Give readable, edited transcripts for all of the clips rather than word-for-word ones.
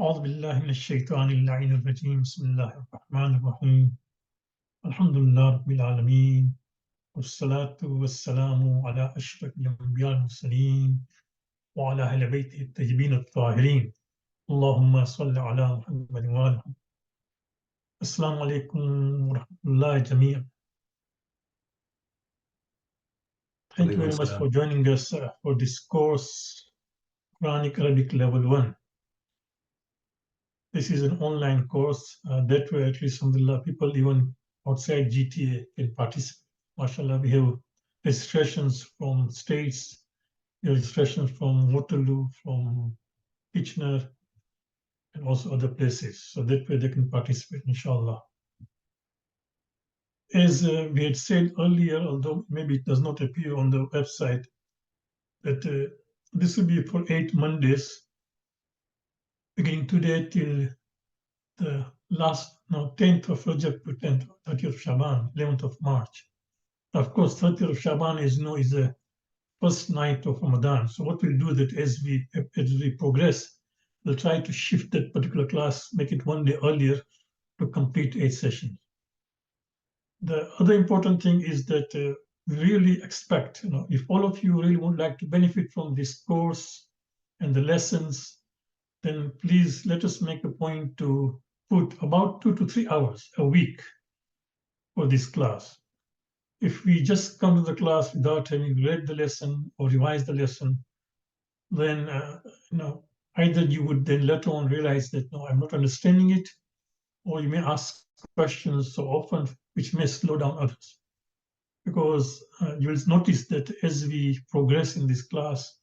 أعوذ بالله من الشيطان اللعين الرجيم بسم الله الرحمن الرحيم الحمد لله رب العالمين والصلاة والسلام على أشرف الأنبياء والمرسلين وعلى أهل بيته الطيبين الطاهرين اللهم صل على محمد وآله. السلام عليكم ورحمة الله جميعا. Thank you very much for joining us for this course, Quranic Arabic Level 1. This is an online course that way at least alhamdulillah, people even outside GTA can participate. MashaAllah, we have registrations from states, registrations from Waterloo, from Kitchener, and also other places. So that way they can participate, inshallah. As we had said earlier, although maybe it does not appear on the website, that this will be for 8 Mondays, beginning today till the last, 10th of Rajab to 10th, 30th of Shaban, 11th of March. Of course, 30th of Shaban is the first night of Ramadan. So what we'll do that as we progress, we'll try to shift that particular class, make it one day earlier to complete 8 sessions. The other important thing is that we really expect, if all of you really would like to benefit from this course and the lessons, then please let us make a point to put about 2 to 3 hours a week for this class. If we just come to the class without having read the lesson or revised the lesson, then either you would then later on realize that no, I'm not understanding it, or you may ask questions so often which may slow down others. Because you will notice that as we progress in this class,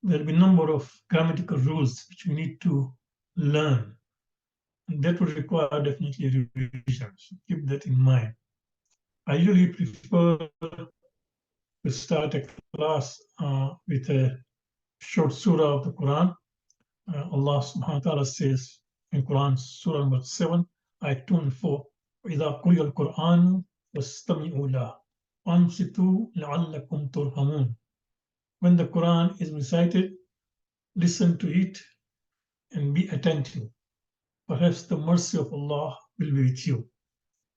there will be a number of grammatical rules which we need to learn. And that would require definitely revision. So keep that in mind. I usually prefer to start a class with a short surah of the Quran. Allah subhanahu wa ta'ala says in Quran, surah number 7, ayat 2 and 4, وَإِذَا قُرِيَ الْقُرْآنُ فَاسْتَمِعُوا لَهُ وَأَنصِتُوا لَعَلَّكُمْ تُرْحَمُونَ. When the Quran is recited, listen to it and be attentive. Perhaps the mercy of Allah will be with you.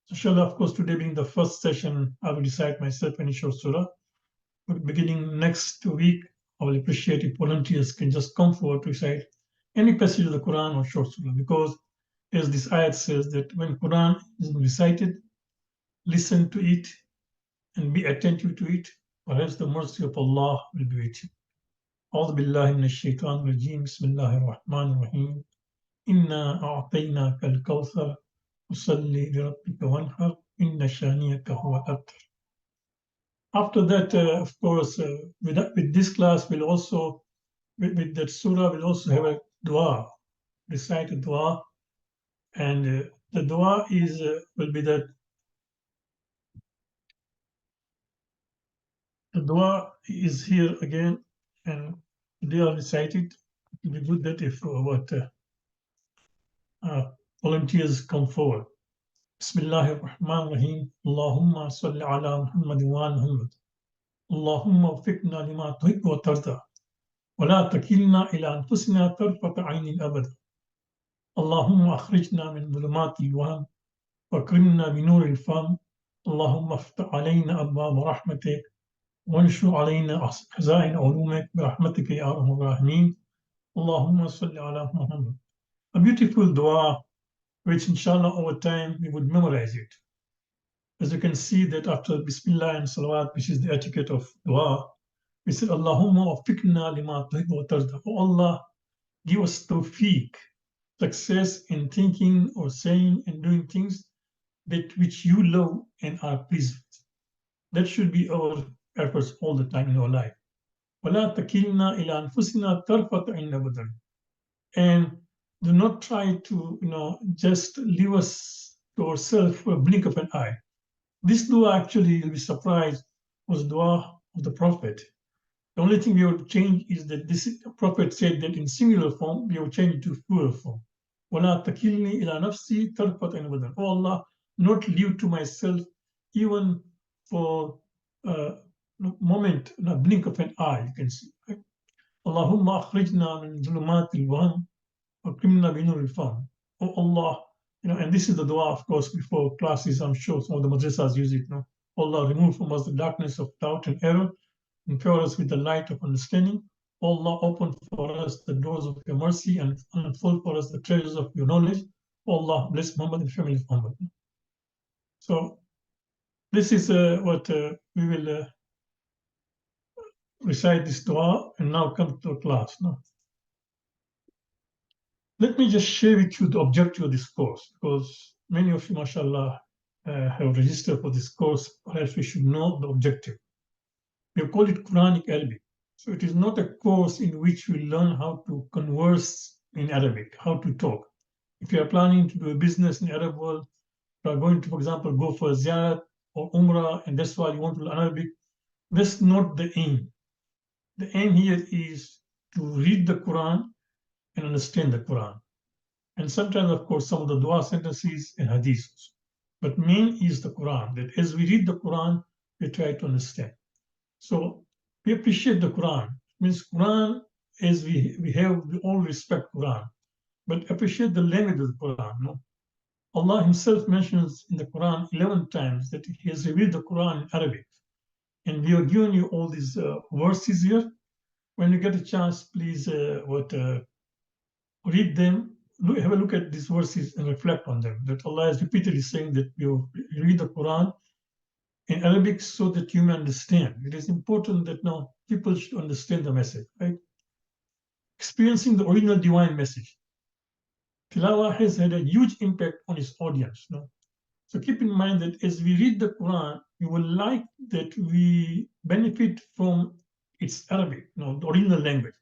So inshallah, of course, today being the first session, I will recite myself any short surah. But beginning next week, I will appreciate if volunteers can just come forward to recite any passage of the Quran or short surah, because as this ayat says that when Quran is recited, listen to it and be attentive to it. Perhaps the mercy of Allah will be with you. أعوذ بالله من الشيطان الرجيم بسم الله الرحمن الرحيم إنا أعطيناك الكوثر فصلي لربك وانحر إن شانئك هو الأبتر. After that, of course, with this class, we'll also, with that surah, we'll also have a dua, recite a dua. And the dua will be that the dua is here again, and they are recited. It will be good that if volunteers come forward. Bismillahir Rahmanir Rahim. Allahumma salli ala Muhammad wa ala Muhammad. Allahumma waffiqna lima tuhibbu wa tarda. ولا تكلنا إلى أنفسنا طرفة عين أبدا. اللهم أخرجنا من ظلمات الوهم وأكرمنا بنور الفهم. اللهم افتح علينا أبواب رحمتك وانشر علينا خزائن علومك برحمتك يا أرحم الراحمين. اللهم صل على محمد. A beautiful dua which inshallah over time we would memorize it. As you can see that after Bismillah and Salawat, which is the etiquette of dua, we said, Allahumma waffiqna lima tuhibbu wa tarda. Oh Allah, give us tawfiq, success in thinking or saying and doing things that which you love and are pleased with. That should be our efforts all the time in our life. وَلَا تَكِلْنَا إِلَى أَنفُسِنَا طَرْفَةَ عَيْنٍ أَبَدًا. And do not try to, just leave us to ourselves for a blink of an eye. This dua actually, you'll be surprised, was dua of the Prophet. The only thing we would change is that this Prophet said that in singular form, we would change it to plural form. وَلَا تَكِلْنِي إِلَى نَفْسِي طَرْفَةَ عَيْنٍ أَبَدًا. Oh Allah, not leave to myself even for a moment, a blink of an eye, you can see. Right? Allahumma akhrijna min zulumatil wahm وَأَكْرِمْنَا بِنُورِ الْفَهْمِ. Oh Allah, and this is the dua, of course, before classes. I'm sure some of the madrasas use it. Allah, remove from us the darkness of doubt and error, empower us with the light of understanding. Allah, open for us the doors of your mercy and unfold for us the treasures of your knowledge. Allah, bless Muhammad and family of Muhammad. So this is what we will recite this dua and now come to class. Let me just share with you the objective of this course, because many of you, mashallah, have registered for this course. Perhaps we should know the objective. We call it Quranic Arabic. So it is not a course in which we learn how to converse in Arabic, how to talk. If you are planning to do a business in the Arab world, you are going to, for example, go for a ziyarat or umrah, and that's why you want to learn Arabic, that's not the aim. The aim here is to read the Quran and understand the Quran. And sometimes, of course, some of the dua sentences and hadiths. But main is the Quran, that as we read the Quran, we try to understand. So we appreciate the Quran. It means Quran, as we all respect Quran, but appreciate the language of the Quran. No? Allah Himself mentions in the Quran 11 times that He has revealed the Quran in Arabic. And we have given you all these verses here. When you get a chance, please read them, have a look at these verses and reflect on them. That Allah is repeatedly saying that you read the Quran in Arabic so that you may understand. It is important that now people should understand the message, right? Experiencing the original divine message. Tilawah has had a huge impact on its audience. So keep in mind that as we read the Quran, you will like that we benefit from its Arabic, the original language.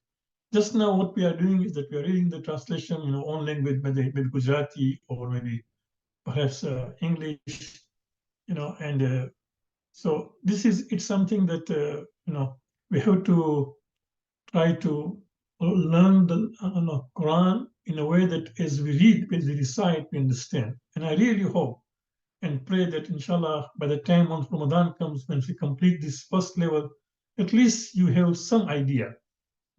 Just now, what we are doing is that we are reading the translation in our own language, maybe Gujarati or maybe perhaps English, and so it's something that we have to try to learn the Quran in a way that as we read, as we recite, we understand. And I really hope and pray that, inshallah, by the time once Ramadan comes, when we complete this first level, at least you have some idea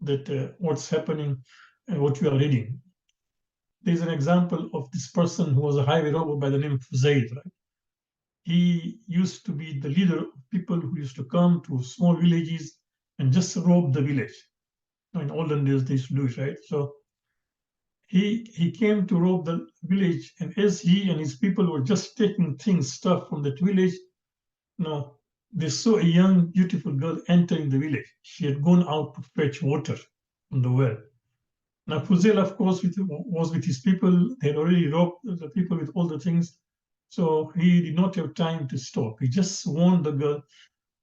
that what's happening and what you are reading. There's an example of this person who was a highway robber by the name of Zaid. Right? He used to be the leader of people who used to come to small villages and just rob the village. In olden days, they used to do it, right? So he came to rob the village, and as he and his people were just taking stuff from that village, they saw a young, beautiful girl entering the village. She had gone out to fetch water from the well. Now, Fuzel, of course, was with his people. They had already robbed the people with all the things. So he did not have time to stop. He just warned the girl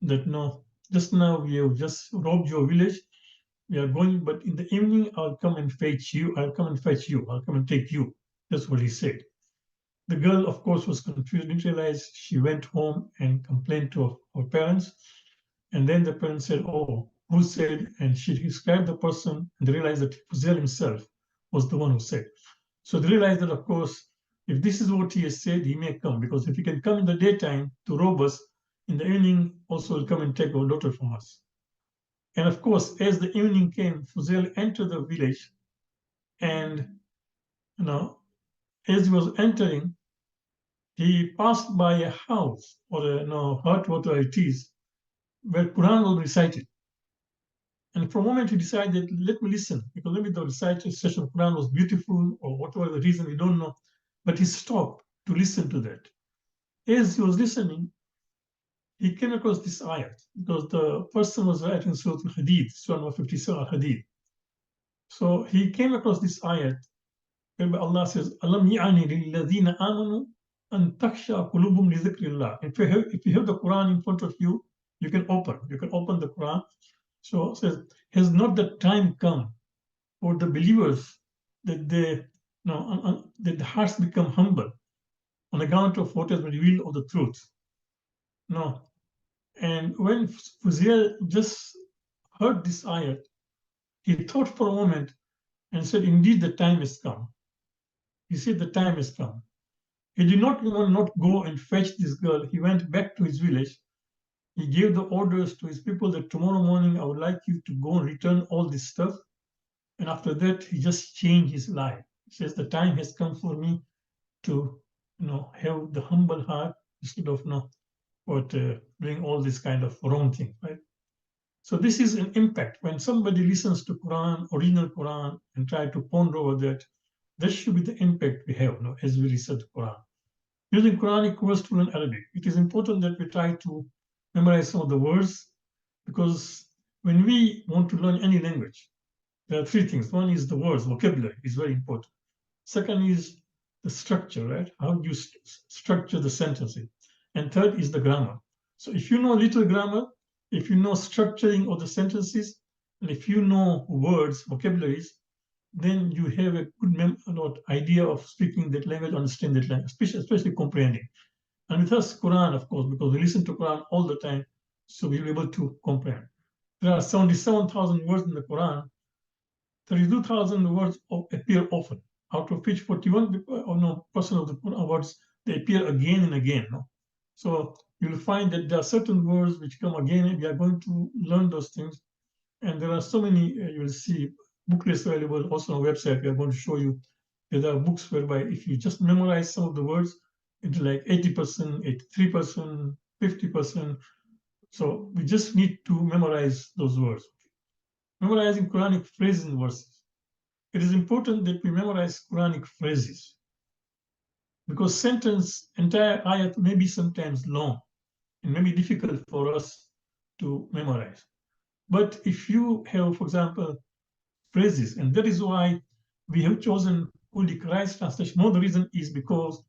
that, no, just now we have just robbed your village. We are going, but in the evening, I'll come and fetch you. I'll come and fetch you. I'll come and take you. That's what he said. The girl, of course, was confused, didn't realize. She went home and complained to her parents. And then the parents said, oh, who said? And she described the person, and they realized that Fuzel himself was the one who said. So they realized that, of course, if this is what he has said, he may come, because if he can come in the daytime to rob us, in the evening also will come and take our daughter from us. And of course, as the evening came, Fuzel entered the village, and as he was entering, he passed by a house or a hut, whatever it is, where Quran was recited. And for a moment, he decided, let me listen, because maybe the recitation of Quran was beautiful, or whatever the reason, we don't know. But he stopped to listen to that. As he was listening, he came across this ayat, because the person was writing Surah Al-Hadid, Surah number 57 Al-Hadid. So he came across this ayat, where Allah says, Alam ya'ani lilladhina amanu an takhsha qulubum li dhikrillah. If you have the Quran in front of you, you can open the Quran. So it says, has not the time come for the believers that that the hearts become humble on account of what has been revealed of the truth? No. And when Fuziel just heard this ayat, he thought for a moment and said, indeed, the time has come. He said, the time has come. He did not even not go and fetch this girl. He went back to his village. He gave the orders to his people that tomorrow morning I would like you to go and return all this stuff. And after that, he just changed his life. He says, the time has come for me to, have the humble heart instead of, doing all this kind of wrong thing, right? So this is an impact. When somebody listens to Quran, original Quran, and try to ponder over that, that should be the impact we have, as we research Quran. Using Quranic words to learn Arabic, it is important that we try to memorize some of the words, because when we want to learn any language, there are three things. One is the words, vocabulary is very important. Second is the structure, right? How you structure the sentences. And third is the grammar. So if you know little grammar, if you know structuring of the sentences, and if you know words, vocabularies, then you have a good idea of speaking that language, understand that language, especially comprehending. And with us, Quran, of course, because we listen to Quran all the time, so we'll be able to comprehend. There are 77,000 words in the Quran. 32,000 words appear often, out of which 41% of the words they appear again and again. No? So you'll find that there are certain words which come again, and we are going to learn those things. And there are so many, you'll see booklets available also on our website. We are going to show you that there are books whereby if you just memorize some of the words, it's like 80%, 83%, 50%. So we just need to memorize those words. Memorizing Quranic phrases and verses. It is important that we memorize Quranic phrases, because entire ayat may be sometimes long and may be difficult for us to memorize. But if you have, for example, phrases, and that is why we have chosen Holy Christ translation. One of the reason is because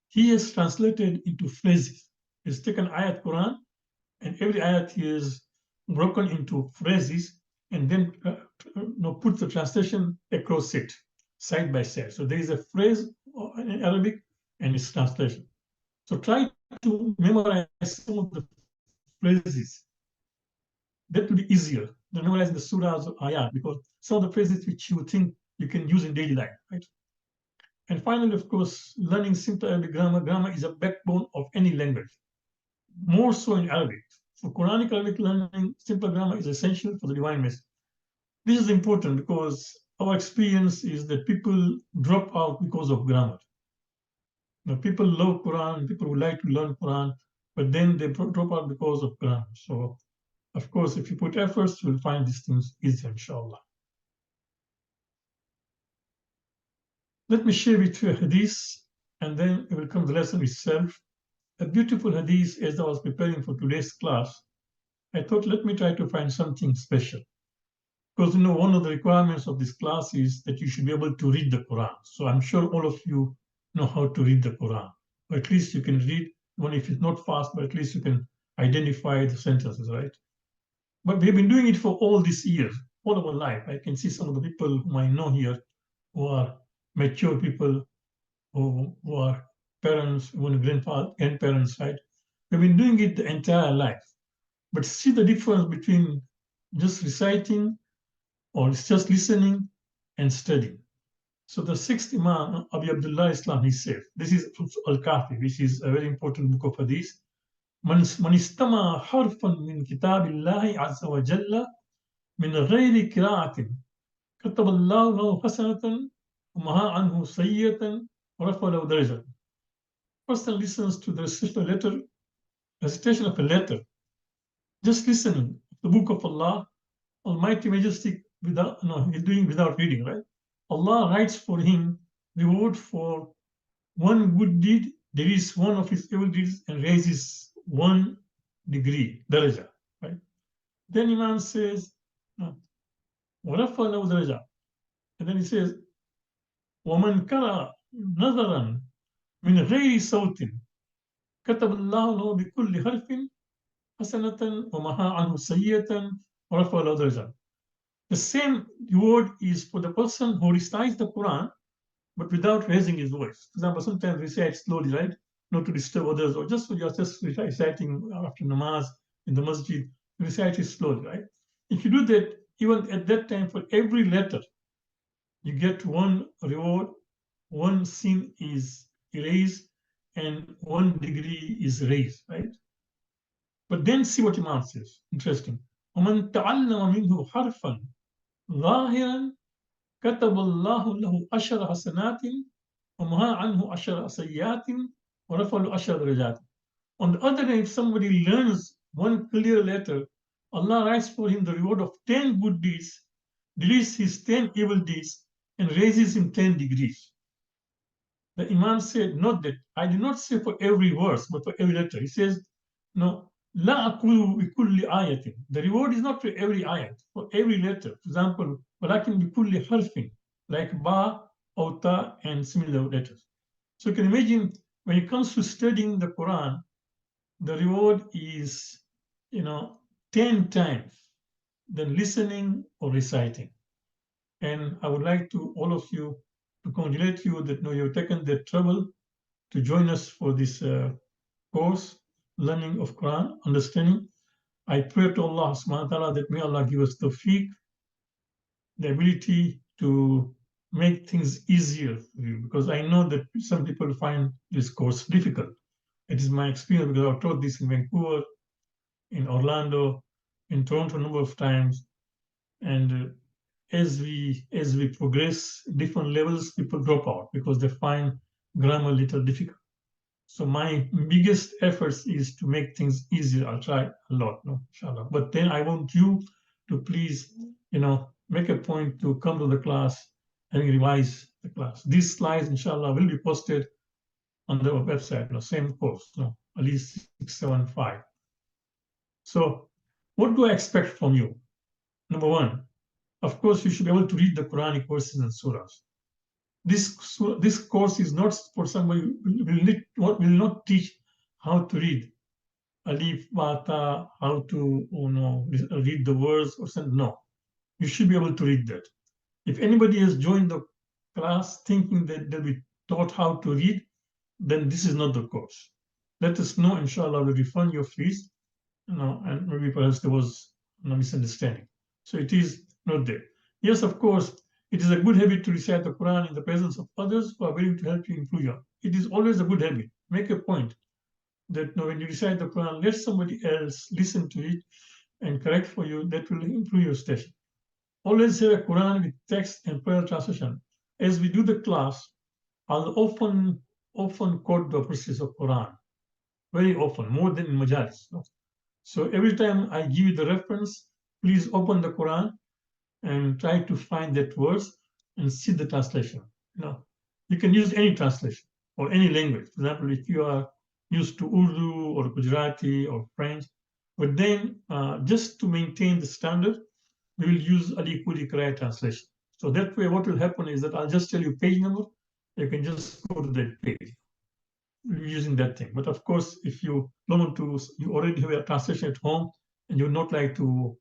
he has translated into phrases. He's taken ayat Quran, and every ayat is broken into phrases, and then put the translation across it, side by side. So there is a phrase in Arabic and its translation. So try to memorize some of the phrases. That will be easier than memorizing the surahs or ayat, because some of the phrases which you think you can use in daily life, right? And finally, of course, learning simple Arabic grammar. Grammar is a backbone of any language, more so in Arabic. For Quranic Arabic learning, simple grammar is essential for the divine message. This is important because our experience is that people drop out because of grammar. People love Quran, people would like to learn Quran, but then they drop out because of grammar. So, of course, if you put efforts, you'll find these things easy, inshallah. Let me share with you a hadith, and then it will come to the lesson itself. A beautiful hadith. As I was preparing for today's class, I thought, let me try to find something special. Because one of the requirements of this class is that you should be able to read the Quran. So I'm sure all of you know how to read the Quran. Or at least you can read, even if it's not fast, but at least you can identify the sentences, right? But we've been doing it for all these years, all of our life. I can see some of the people whom I know here who are mature people, who are parents, grandparents, right? We've been doing it the entire life. But see the difference between just reciting or it's just listening and studying. So the sixth Imam, Abi Abdullah Islam, he said, this is Al-Kafi, which is a very important book of hadith. من استمع حرفا من كتاب الله عز وجل من غير قراءة كتب الله له حسنة ومحى عنه سيئة ورفع له درجة. Person listens to the recitation of a letter, just listening the book of Allah, Almighty Majestic, he's doing without reading, right? Allah writes for him reward for one good deed, there is one of his evil deeds, and raises 1 degree, daraja, right? Then Imam says, وَرَفَّ لَهُ دَرَجَةً. And then he says, وَمَنْ كَرَى نَظَرًا مِنْ غَيْرِ صَوْتٍ كَتَبَ اللَّهُ لَهُ بِكُلِّ حَرْفٍ حَسَنَةً وَمَحَى عَنْهُ سَيِّئَةً وَرَفَّ لَهُ دَرَجَةً. The same reward is for the person who recites the Quran, but without raising his voice. For example, sometimes we recite slowly, right? Not to disturb others, or just you're just reciting after namaz in the masjid, recite it slowly, right? If you do that, even at that time, for every letter, you get 1 reward, 1 sin is erased, and 1 degree is raised, right? But then see what Imam says. Interesting. وَمَنْ تَعَلَّمَ مِنْهُ حَرْفًا ظَاهِرًا كتب الله له عشر حسنات ومها عنه عشر سيئات ورفع له عشر درجات. On the other hand, if somebody learns one clear letter, Allah writes for him the reward of 10 good deeds, deletes his 10 evil deeds, and raises him 10 degrees. The Imam said, note that I did not say for every verse, but for every letter. He says, no, لا أقول بكل آية. The reward is not for every ayat, for every letter. For example, ولكن بكل حرف, like ba, or ta, and similar letters. So you can imagine when it comes to studying the Quran, the reward is, 10 times than listening or reciting. And I would like to all of you to congratulate you that you've taken the trouble to join us for this course, learning of Quran, understanding. I pray to Allah subhanahu wa ta'ala that may Allah give us tawfiq, the ability to make things easier for you, because I know that some people find this course difficult. It is my experience because I've taught this in Vancouver, in Orlando, in Toronto a number of times. And as we progress different levels, people drop out because they find grammar a little difficult. So my biggest efforts is to make things easier. I'll try a lot, inshallah. But then I want you to please, make a point to come to the class and revise the class. These slides, inshallah, will be posted on the website, same course, at least 675. So what do I expect from you? Number one, of course, you should be able to read the Quranic verses and surahs. This course is not for somebody who will not teach how to read alif, bata, how to read the words or something. No, you should be able to read that. If anybody has joined the class thinking that they'll be taught how to read, then this is not the course. Let us know, inshallah, we'll refund your fees, and maybe perhaps there was no misunderstanding. So it is not there. Yes, of course, it is a good habit to recite the Quran in the presence of others who are willing to help you improve your. It is always a good habit. Make a point that when you recite the Quran, let somebody else listen to it and correct for you. That will improve your station. Always have a Quran with text and prayer translation. As we do the class, I'll often quote the verses of Quran, very often, more than in majalis. So every time I give you the reference, please open the Quran and try to find that verse and see the translation. You can use any translation or any language. For example, if you are used to Urdu or Gujarati or French, but then just to maintain the standard, we will use Ali Kuli Quranic translation. So that way, what will happen is that I'll just tell you page number. You can just go to that page using that thing. But of course, if you don't want to, you already have a translation at home, and you would not like to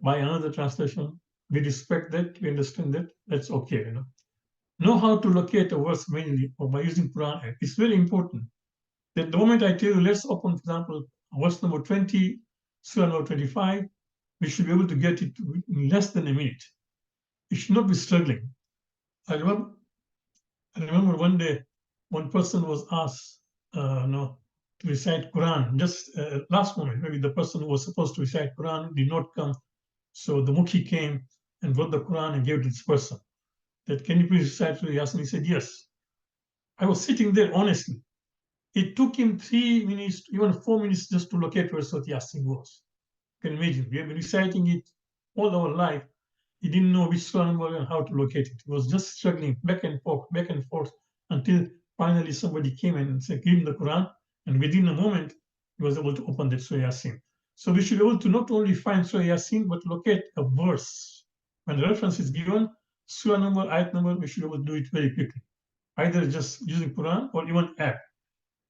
buy another translation, we respect that, we understand that, that's okay. Know how to locate a verse manually or by using Quran. It's very important that the moment I tell you, let's open, for example, verse number 20, surah number 25, we should be able to get it in less than a minute. You should not be struggling. I remember one day, one person was asked, to recite Quran. Just last moment, maybe the person who was supposed to recite Quran did not come. So the Mukhi came and brought the Quran and gave it to this person. That, can you please recite Surah Yasin? He said, yes. I was sitting there honestly. It took him 3 minutes, even 4 minutes just to locate where Surah Yasin was. You can imagine, we have been reciting it all our life. He didn't know which surah number and how to locate it. He was just struggling back and forth until finally somebody came and said, give him the Quran. And within a moment, he was able to open that Surah Yasin. So we should be able to not only find Surah Yasin, but locate a verse. When the reference is given, surah number, ayat number, we should be able to do it very quickly. Either just using Quran or even app.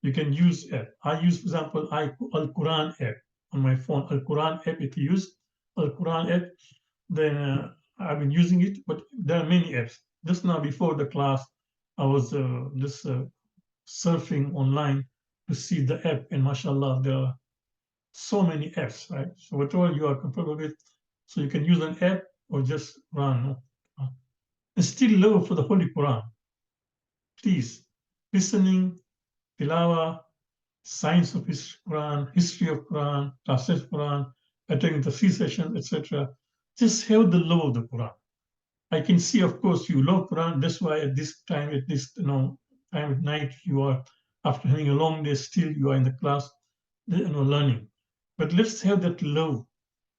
You can use app. I use, for example, Al-Quran app on my phone. Al-Quran app, if you use Al-Quran app, then I've been using it, but there are many apps. Just now before the class, I was just surfing online to see the app, and mashallah, there are so many apps, right? So whatever you are comfortable with, so you can use an app or just run. And still love for the Holy Quran. Please, listening, tilawa, science of Quran, history of Quran, translation of Quuranic, attending the free session, etc. Just have the love of the Quran. I can see, of course, you love Quran. That's why at this time, at this time at night, you are, after having a long day, still you are in the class, learning. But let's have that love,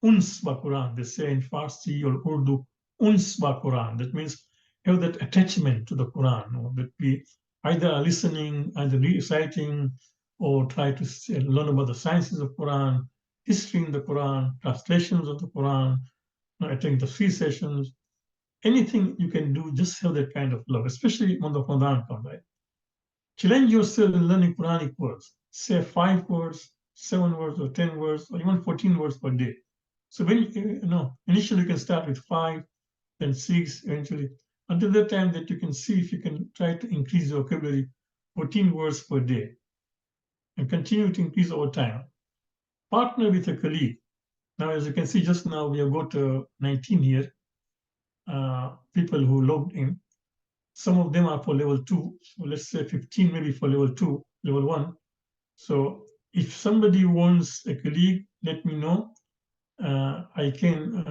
uns ba Quran. They say in Farsi or Urdu, uns ba Quran. That means have that attachment to the Quran, that we either are listening, either reciting, or try to learn about the sciences of Quran, history in the Quran, translations of the Quran, attending the free sessions, anything you can do, just have that kind of love, especially when the Ramadan comes, right? Challenge yourself in learning Quranic words. Say 5 words, 7 words, or 10 words, or even 14 words per day. So when initially you can start with 5, then 6, eventually, until the time that you can see if you can try to increase your vocabulary 14 words per day, and continue to increase over time. Partner with a colleague. Now, as you can see just now, we have got 19 here, people who logged in. Some of them are for level 2. So let's say 15 maybe for level 2, level 1. So if somebody wants a colleague, let me know. I can,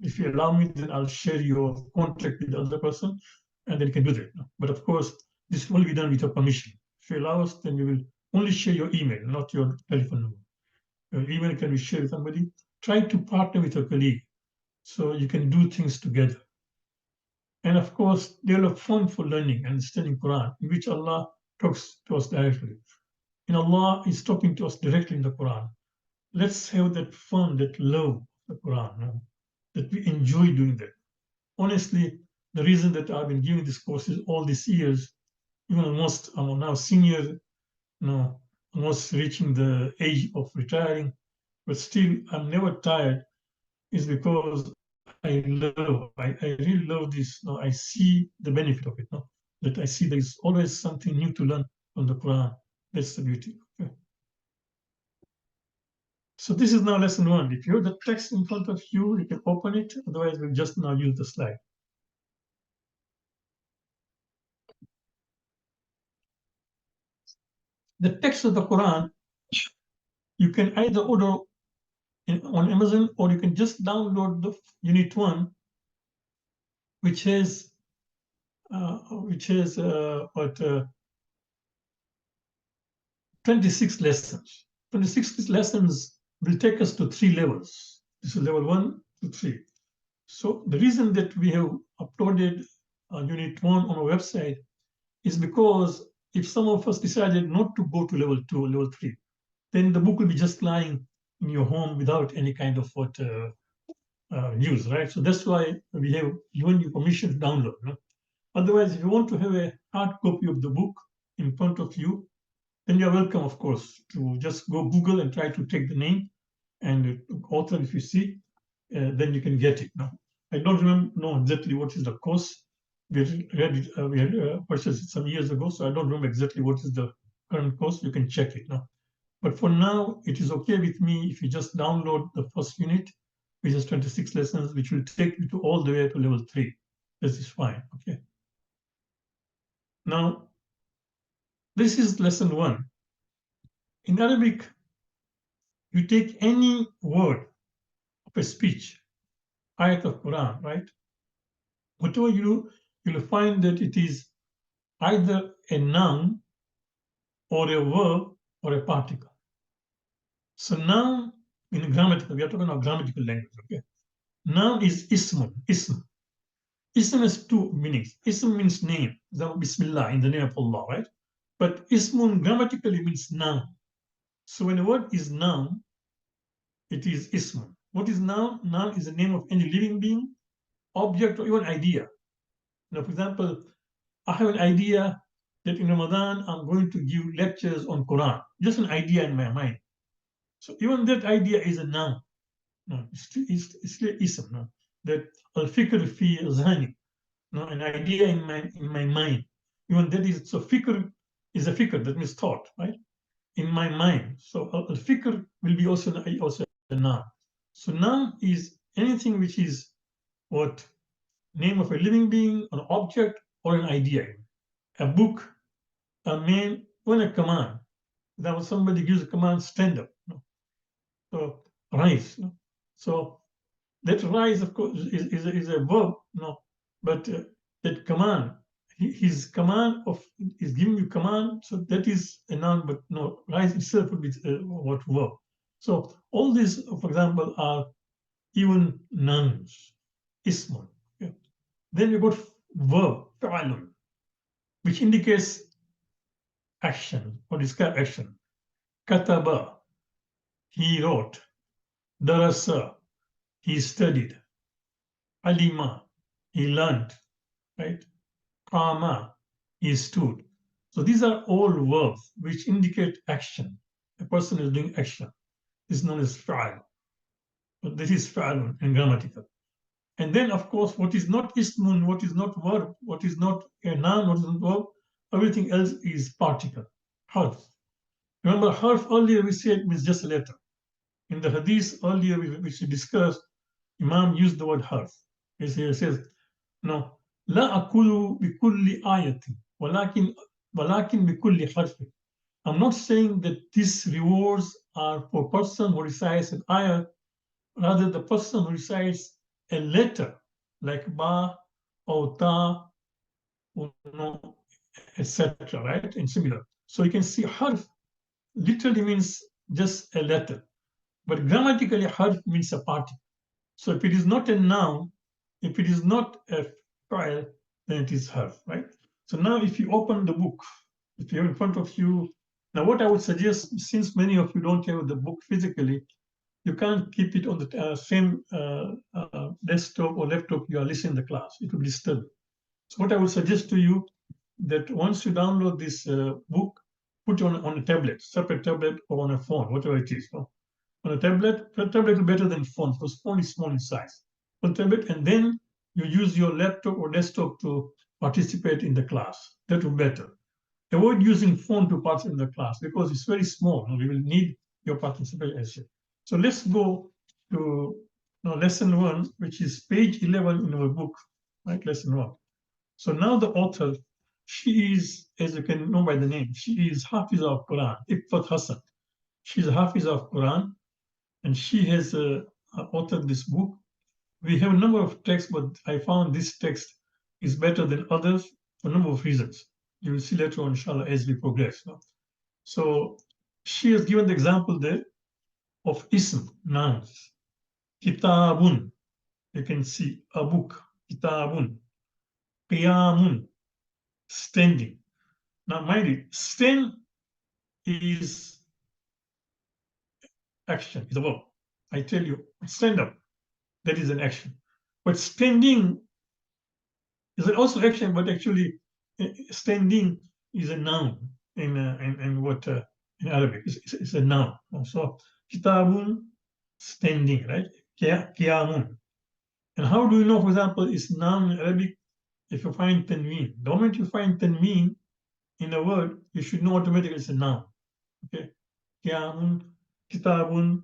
if you allow me, then I'll share your contact with the other person, and then you can do that. But of course, this will be done with your permission. If you allow us, then we will only share your email, not your telephone number. Your email can be shared with somebody. Try to partner with your colleague so you can do things together. And of course, develop fun for learning and studying Quran, in which Allah talks to us directly. And Allah is talking to us directly in the Quran. Let's have that fun, that love of the Quran, that we enjoy doing that. Honestly, the reason that I've been giving this courses all these years, even almost I'm now senior, almost reaching the age of retiring, but still I'm never tired, is because I really love this. I see the benefit of it. That I see there's always something new to learn from the Quran. That's the beauty. Okay. So this is now lesson 1. If you have the text in front of you, you can open it. Otherwise, we'll just now use the slide. The text of the Quran, you can either order on Amazon, or you can just download the Unit 1, which has what 26 lessons. 26 lessons will take us to 3 levels. This is level 1 to 3. So the reason that we have uploaded Unit 1 on our website is because if some of us decided not to go to level 2 or level 3, then the book will be just lying in your home without any kind of use, right? So that's why we have given you permission to download. Otherwise, if you want to have a hard copy of the book in front of you, then you're welcome, of course, to just go Google and try to take the name and the author. If you see, then you can get it. I don't know exactly what is the cost. We read it, we had purchased it some years ago, so I don't remember exactly what is the current cost. You can check it now. But for now, it is okay with me if you just download the first unit, which is 26 lessons, which will take you to all the way to level 3. This is fine, okay? Now, this is lesson 1. In Arabic, you take any word of a speech, ayat of Quran, right? Whatever you do, you'll find that it is either a noun or a verb or a particle. So noun in grammatical, we are talking about grammatical language, okay? Noun is ism. Ism has 2 meanings. Ism means name, Bismillah, in the name of Allah, right? But ismun grammatically means noun. So when a word is noun, it is ism. What is noun? Noun is the name of any living being, object, or even idea. Now, for example, I have an idea that in Ramadan I'm going to give lectures on Quran. Just an idea in my mind. So even that idea is a noun. No, it's still ism. No? That al-fikr fi zhani. No, an idea in my mind. Even that is, so fikr is a fikr, that means thought, right? In my mind. So al-fikr will be also a noun. So noun is anything which is what? Name of a living being, an object, or an idea. A book, a man, or a command. That when somebody gives a command, stand up. So rise. So That rise, of course, is a verb, no, but that command, his command of is giving you command, so that is a noun, but no, rise itself would be what verb. So all these, for example, are even nouns, ismun. Okay. Then you got verb, fa'alun, which indicates action or describe action. Kataba, he wrote. Darasa, he studied. Alima, he learned, right? Qama, he stood. So these are all verbs which indicate action. A person is doing action. This is known as fa'al. But this is fa'alun in grammatical. And then, of course, what is not ismun, what is not verb, what is not a noun, what is not verb, everything else is particle, harf. Remember, harf earlier we said means just a letter. In the hadith earlier, which we discussed, Imam used the word harf. He says, no, لا أقول بكل آية ولكن بكل حرف. I'm not saying that these rewards are for person who recites an ayah, rather the person who recites a letter like ba or ta, or no, etc. Right, and similar. So you can see harf literally means just a letter, but grammatically harf means a particle. So if it is not a noun, if it is not a file, then it is harf, right? So now if you open the book, if you have in front of you, now what I would suggest, since many of you don't have the book physically, you can't keep it on the same desktop or laptop you are listening to the class. It will be disturbing. So what I would suggest to you, that once you download this book, put it on a tablet, separate tablet or on a phone, whatever it is. No? On a tablet is better than phone because phone is small in size. On tablet, and then you use your laptop or desktop to participate in the class. That would be better. Avoid using phone to participate in the class because it's very small. We will need your participation. So let's go to lesson 1, which is page 11 in our book, right? Lesson 1. So now the author, she is, as you can know by the name, she is Hafiz of Quran, Ifat Hassan. She's a Hafiz of Quran, and she has authored this book. We have a number of texts, but I found this text is better than others for a number of reasons. You will see later on, inshallah, as we progress. No? So she has given the example there of ism, nouns. Kitabun, you can see a book, kitabun. Qiyamun, standing. Now, mind it, stand is action, is a verb. I tell you, stand up, that is an action. But standing is also action, but actually standing is a noun in what in Arabic. It's a noun. So kitabun, standing, right? Qiyamun. And how do you know, for example, it's noun in Arabic if you find tanween? The moment you find tanween in a word, you should know automatically it's a noun. Okay? Qiyamun, kitabun,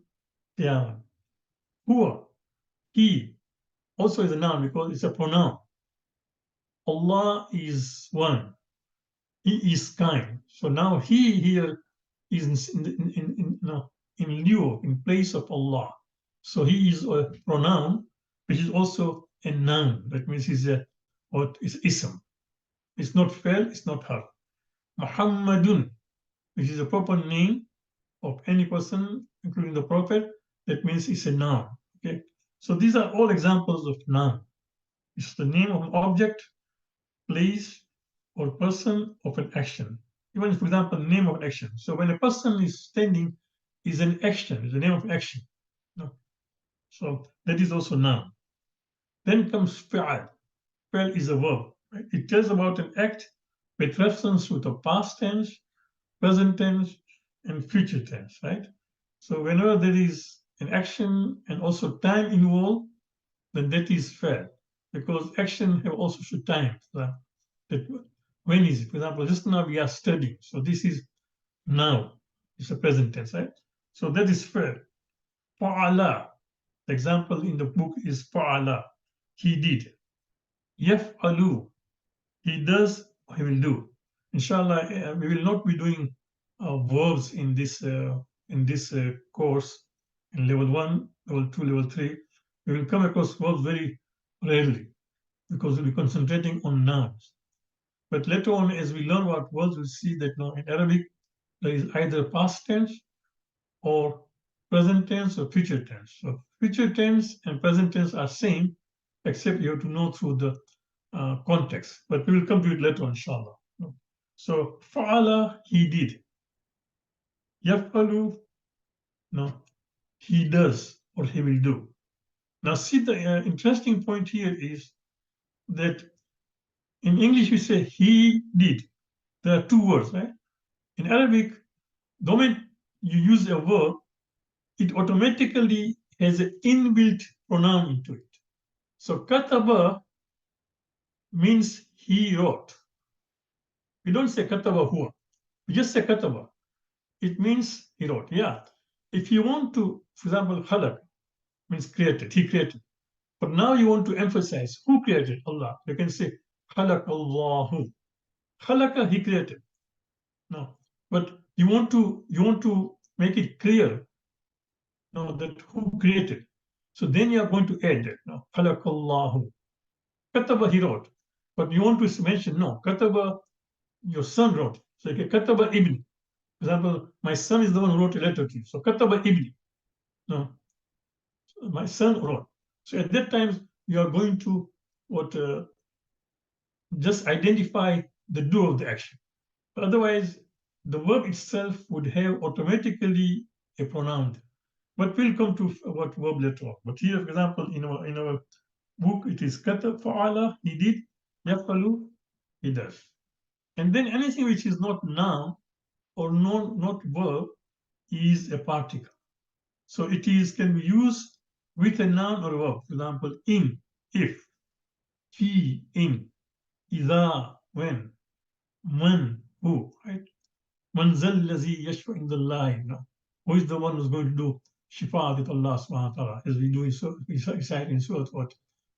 qiyamun. Huwa, he, also is a noun because it's a pronoun. Allah is one. He is kind. So now he here is in lieu, in place of Allah. So he is a pronoun, which is also a noun. That means he's a what is ism. It's not fail, it's not harf. Muhammadun, which is a proper name of any person, including the Prophet, that means it's a noun. Okay. So these are all examples of noun. It's the name of an object, place, or person of an action. Even, for example, name of an action. So when a person is standing, is an action, is the name of action. No? So that is also noun. Then comes fi'al. Fi'al is a verb. Right? It tells about an act with reference to the past tense, present tense, and future tense, right? So whenever there is an action and also time involved, then that is fi'al, because action have also should time. So that when is it? For example, just now we are studying. So this is now. It's a present tense, right? So that is fair. Fa'ala. The example in the book is fa'ala. He did. Yaf'alu. He does, he will do. Inshallah, we will not be doing verbs in this course in level 1, level 2, level 3. You will come across verbs very rarely because we'll be concentrating on nouns. But later on, as we learn about verbs, we'll see that now in Arabic, there is either past tense or present tense or future tense. So future tense and present tense are same, except you have to know through the context. But we will come to it later on, inshallah. So fa'ala, he did. Yaf'alu, no, he does or he will do. Now see, the interesting point here is that in English we say he did. There are two words, right? In Arabic, the moment you use a verb, it automatically has an inbuilt pronoun into it. So kataba means he wrote. We don't say kataba huwa. We just say kataba. It means he wrote. Yeah. If you want to, for example, khalaq means created. He created. But now you want to emphasize who created Allah. You can say khalaq Allahu. Khalaqa, he created. No. But you want to make it clear no, that who created. So then you are going to add that. No. Khalaq Allahu. Kataba, he wrote. But you want to mention, no, Kataba, your son wrote. So okay, Kataba Ibn. For example, my son is the one who wrote a letter to you. So Kataba Ibn. No, my son wrote. So at that time, you are going to what just identify the doer of the action. But otherwise, the verb itself would have automatically a pronoun. But we'll come to what verb later on. But here, for example, in our book, it is kata fa'ala, he did, yafalu, he does. And then anything which is not noun or not verb is a particle. So it can be used with a noun or a verb. For example, in, if, fi, in, idha, when, man, who, right? Man zal lazi yashfa indallahi, no? Who is the one who's going to do shifa with Allah subhanahu wa ta'ala, as we do in Surah what?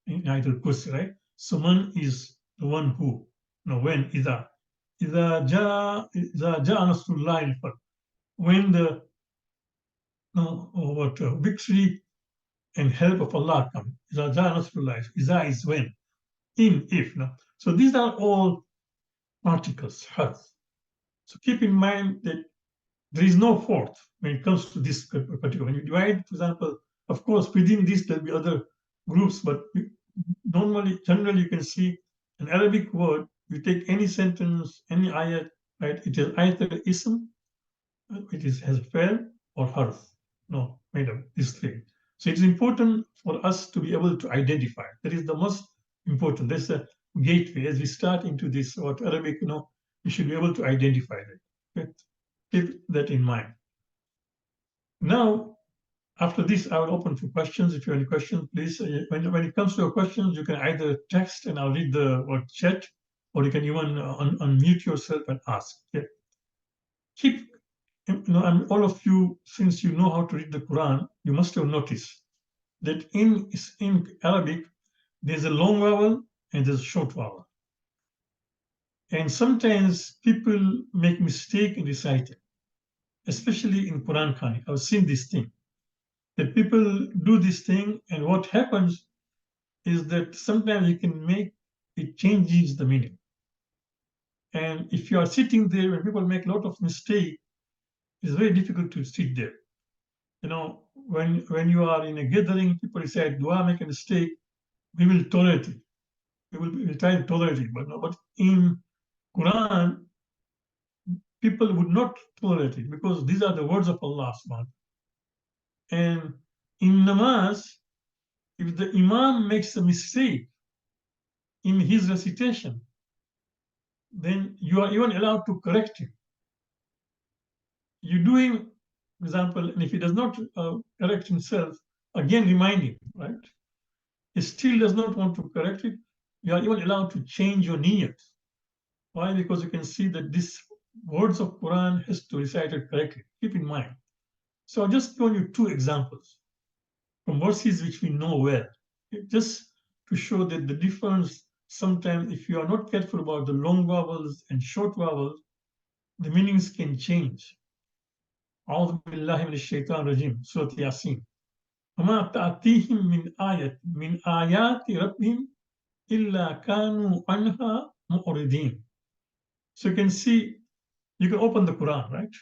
In Ayatul Kursi, right? So man is the one who, no, when, idha. Idha ja'a nasrullahi al-fath. When the victory and help of Allah come. Idha ja'a nasrullahi. Idha is when. In, if. No? So these are all particles, harf. So keep in mind that there is no fourth when it comes to this particular. When you divide, for example, of course, within this there'll be other groups, but generally you can see an Arabic word, you take any sentence, any ayat, right? It is either ism, has fail or harf. No, madam, these three. So it's important for us to be able to identify. That is the most important. That's a gateway. As we start into this Arabic, we should be able to identify that. Okay? Keep that in mind. Now, after this, I will open for questions. If you have any questions, please. When it comes to your questions, you can either text and I'll read the chat, or you can even unmute yourself and ask. Okay? Keep, and all of you, since you know how to read the Quran, you must have noticed that in Arabic, there's a long vowel and there's a short vowel. And sometimes people make mistake in reciting, especially in Quran Khani. I've seen this thing, that people do this thing, and what happens is that sometimes you can it changes the meaning. And if you are sitting there when people make a lot of mistake, it's very difficult to sit there. When you are in a gathering, people say, "Dua, make a mistake, we will tolerate it. We'll try to tolerate it." But in Quran, people would not tolerate it because these are the words of Allah subhanahu. And in namaz, if the imam makes a mistake in his recitation, then you are even allowed to correct him. You're doing, for example, and if he does not correct himself, again remind him, right? He still does not want to correct it, you are even allowed to change your niyat. Why? Because you can see that this words of Quran has to recite it correctly. Keep in mind. So I'll just give you two examples from verses which we know well, just to show that the difference. Sometimes if you are not careful about the long vowels and short vowels, the meanings can change. A'udhu billahi minash shaitan rajim, Surah Yasin. وَمَا تَأْتِيهِمْ مِنْ آيَةٍ مِنْ آيَاتِ رَبِّهِمْ إِلَّا كَانُوا عَنْهَا مُعْرِضِينَ. So you can see, you can open the Quran, right?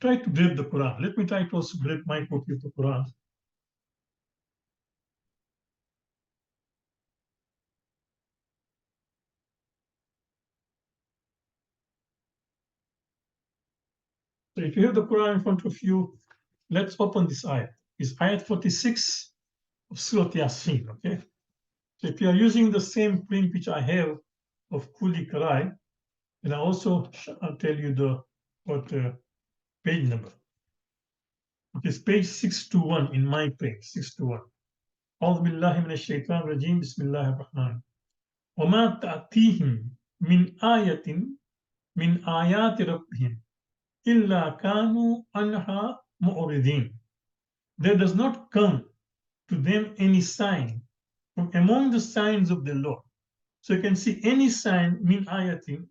Try to grab the Quran. Let me try to also grab my copy of the Quran. So if you have the Quran in front of you, let's open this ayat. It's ayat 46 of Surah Yasin, okay? So if you are using the same print which I have of Kuli Karai, and I'll tell you the what page number. It is page 621 in my print, 621. أعوذ بالله من الشيطان الرجيم بسم الله الرحمن وما تأتيهم من آية من آيات ربهم إلا كانوا عنها معرضين. There does not come to them any sign from among the signs of the Lord. So you can see any sign min ayatin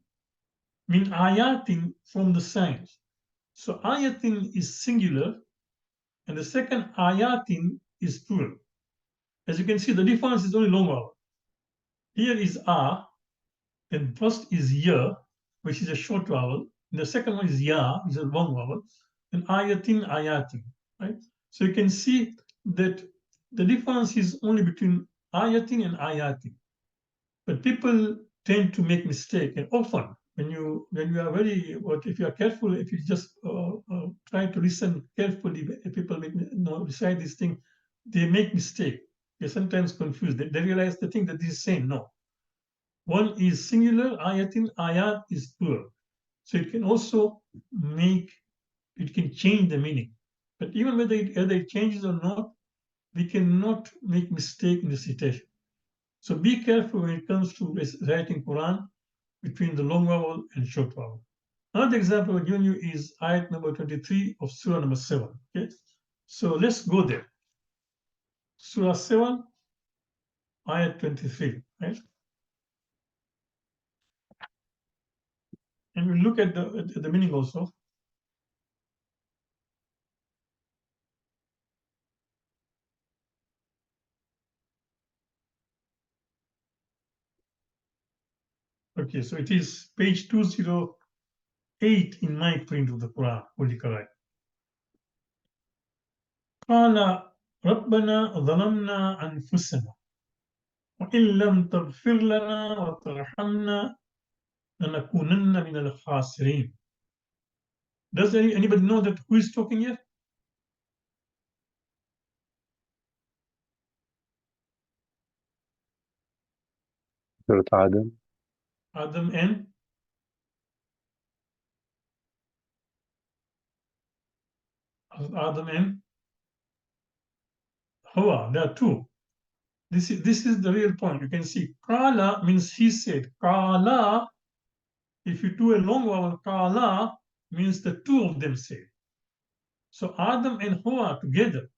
from the signs. So ayatin is singular and the second ayatin is plural. As you can see, the difference is only long vowel. Here is a, then first is ya, which is a short vowel. And the second one is ya, which is a long vowel. And ayatin, right? So you can see that the difference is only between ayatin and ayatin. But people tend to make mistake, and often when you are very, what if you are careful, if you just try to listen carefully, people recite this thing, they make mistake. They're sometimes confused. They realize they think that this is same. No, one is singular, ayatin, ayat is plural. So it can also it can change the meaning. But even whether it changes or not, we cannot make mistake in the citation. So be careful when it comes to reciting Quran between the long vowel and short vowel. Another example I've given you is ayat number 23 of Surah number 7. Okay, so let's go there. Surah 7, ayat 23, right? And we look at the meaning also. Okay, so it is page 208 in my print of the Quran, Holy Quran. قال ربنا ظلمنا أنفسنا وإن لم تغفر لنا وترحمنا لنكونن من الخاسرين. Does anybody know that who is talking here? سورة عدن. Adam and Hawa. There are two. This is the real point. You can see Kala means he said. Kala, if you do a long vowel, Kala means the two of them said. So Adam and Hawa together,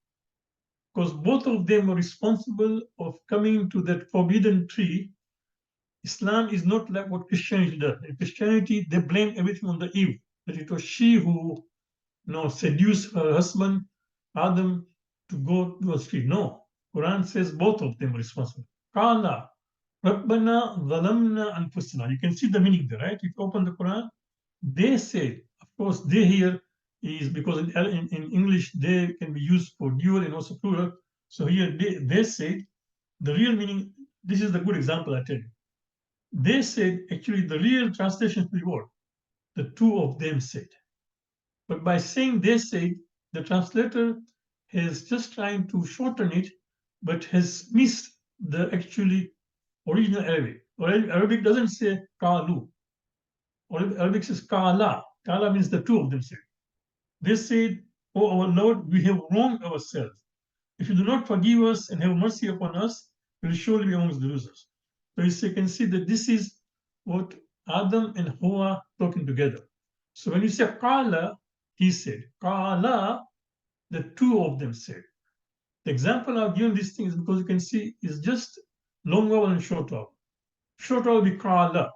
because both of them were responsible of coming to that forbidden tree. Islam is not like what Christianity does. In Christianity, they blame everything on the Eve, that it was she who seduced her husband, Adam, to go to a tree. No, Quran says both of them were responsible. Qala, Rabbana zalamna anfusana. You can see the meaning there, right? If you open the Quran, they said, of course, they here is because in English they can be used for dual and also plural. So here they said, the real meaning, this is the good example I tell you. They said, actually, the real translation of the word, the two of them said. But by saying they said, the translator is just trying to shorten it, but has missed the actually original Arabic. Arabic doesn't say kalu. Arabic says kala. Kala means the two of them said. They said, "Oh our Lord, we have wronged ourselves. If you do not forgive us and have mercy upon us, we will surely be amongst the losers." So you can see that this is what Adam and Hawa talking together. So when you say Kala, he said, Kala, the two of them said. The example I've given this thing is because you can see is just long vowel and short vowel. Short vowel will be Kala,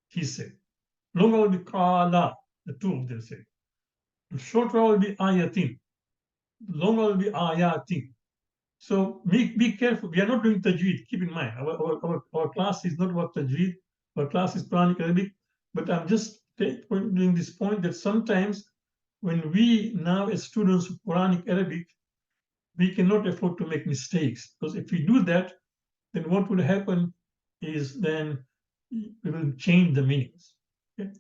he said. Long vowel will be Kala, the two of them said. Short vowel will be Ayatin. Long vowel will be Ayatin. So be careful. We are not doing tajweed. Keep in mind, our class is not about tajweed. Our class is Quranic Arabic. But I'm just doing this point that sometimes when we now as students of Quranic Arabic, we cannot afford to make mistakes, because if we do that, then what will happen is then we will change the meanings. Okay?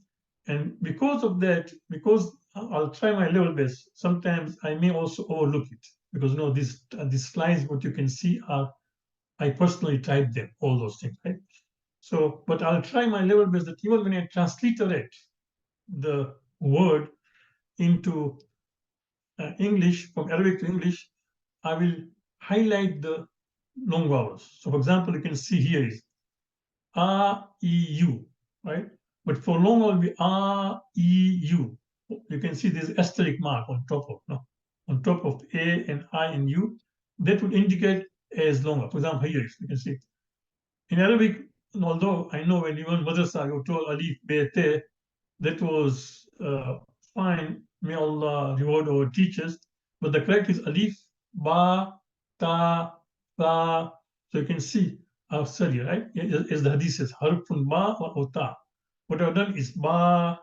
And because of that, because I'll try my level best, sometimes I may also overlook it, because these slides, what you can see are, I personally typed them, all those things, right? So, but I'll try my level best that even when I transliterate the word into English, from Arabic to English, I will highlight the long vowels. So, for example, you can see here is A, E, U, right? But for long vowel, it will be A, E, U. You can see this asterisk mark on top of, no? On top of A and I and U. That would indicate as long vowel. For example, here you can see. In Arabic, although I know when you were madrasa, you told alif, be, te, that was fine. May Allah reward our teachers. But the correct is alif, ba, ta, ta. So you can see our study, right? As the hadith says, harfun ba or ta. What I've done is ba,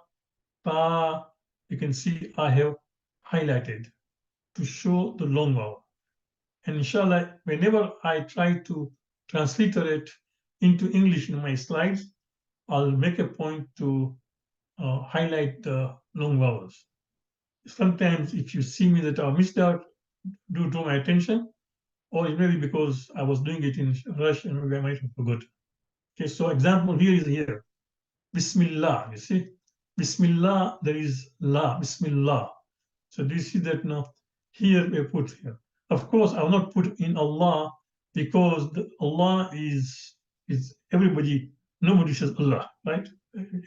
ta. You can see I have highlighted to show the long vowel. And inshallah, whenever I try to transliterate into English in my slides, I'll make a point to highlight the long vowels. Sometimes if you see me that I missed out, do draw my attention, or it may be because I was doing it in rush and maybe I might have forgot. Okay, so example here is here. Bismillah, you see? Bismillah, there is la, Bismillah. So do you see that now? Here we put here. Of course, I will not put in Allah because Allah is everybody, nobody says Allah, right?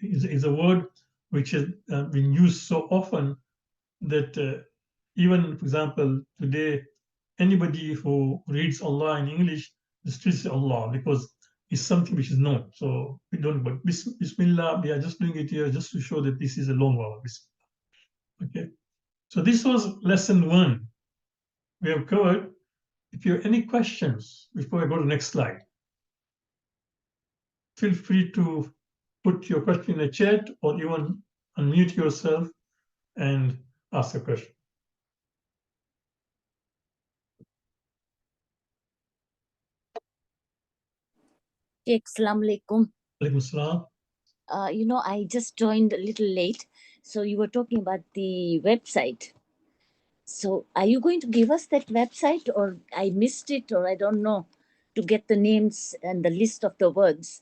It's a word which has been used so often that even, for example, today, anybody who reads Allah in English still say Allah because it's something which is known. So we don't, but Bismillah, we are just doing it here just to show that this is a long vowel. Okay. So this was lesson 1. We have covered. If you have any questions before I go to the next slide, feel free to put your question in the chat or even unmute yourself and ask a question. Assalamu alaikum. Alaikum salam. I just joined a little late. So you were talking about the website. So are you going to give us that website, or I missed it, or I don't know, to get the names and the list of the words?